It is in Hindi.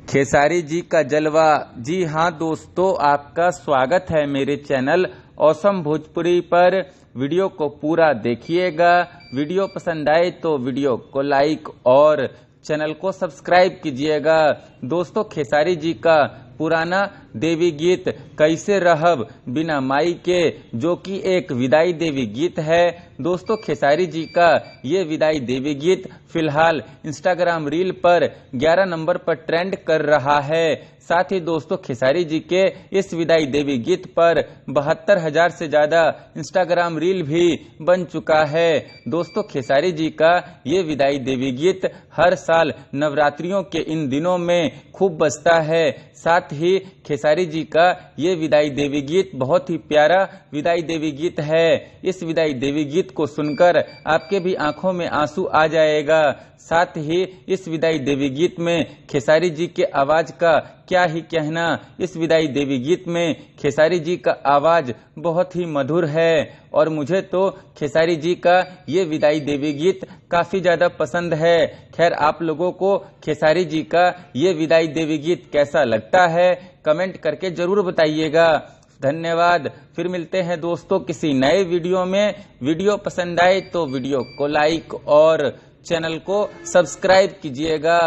खेसारी जी का जलवा। जी हाँ दोस्तों, आपका स्वागत है मेरे चैनल ऑसम भोजपुरी पर। वीडियो को पूरा देखिएगा। वीडियो पसंद आए तो वीडियो को लाइक और चैनल को सब्सक्राइब कीजिएगा। दोस्तों, खेसारी जी का पुराना देवी गीत कैसे रहब बिना माई के, जो कि एक विदाई देवी गीत है। दोस्तों, खेसारी जी का ये विदाई देवी गीत फिलहाल इंस्टाग्राम रील पर 11 नंबर पर ट्रेंड कर रहा है। साथ ही दोस्तों, खेसारी जी के इस विदाई देवी गीत पर 72,000 से ज्यादा इंस्टाग्राम रील भी बन चुका है। दोस्तों, खेसारी जी का ये विदाई देवी गीत हर साल नवरात्रियों के इन दिनों में खूब बजता है। साथ ही खेसारी जी का ये विदाई देवी गीत बहुत ही प्यारा विदाई देवी गीत है। इस विदाई देवी गीत को सुनकर आपके भी आंखों में आंसू आ जाएगा। साथ ही इस विदाई देवी गीत में खेसारी जी के आवाज का क्या ही कहना। इस विदाई देवी गीत में खेसारी जी का आवाज बहुत ही मधुर है और मुझे तो खेसारी जी का ये विदाई देवी गीत काफी ज्यादा पसंद है। खैर, आप लोगों को खेसारी जी का ये विदाई देवी गीत कैसा लगता है, कमेंट करके जरूर बताइएगा। धन्यवाद। फिर मिलते हैं दोस्तों किसी नए वीडियो में। वीडियो पसंद आए तो वीडियो को लाइक और चैनल को सब्सक्राइब कीजिएगा।